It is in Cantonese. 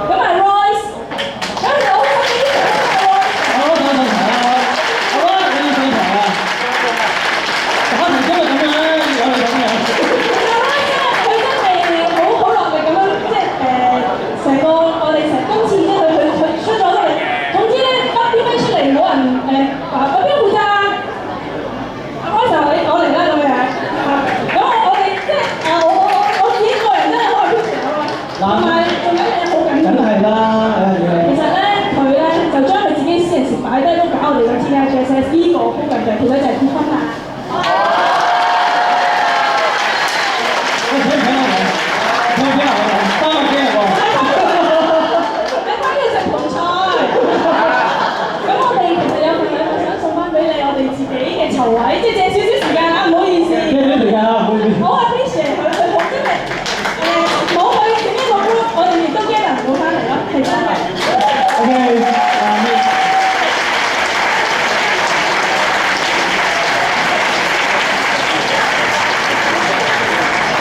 咁啊 Royce， 咁就好想俾啲掌聲啊 Royce。好，上台啊！好啊，你要上台啊！打題今日咁樣咧，有你咁樣。佢真係好落力咁樣，即係成個我哋今次咧，佢出咗嚟。總之咧，邊出嚟冇人話邊個負責啊？阿開就你講嚟啦咁樣。咁我哋即係我自己個人真係好 appreciate 啊。同埋仲有一樣嘢好緊要。梗係啦，其實咧，佢咧就將佢自己私人事擺低，都搞我哋個 TIGSS 呢個高人嘅，其實就係結婚啦。喂，請我嚟，請我嚟，3個幾人喎？你翻去食盆菜。咁我哋其實有份禮物想送翻俾你，我哋自己嘅籌位，即係借少少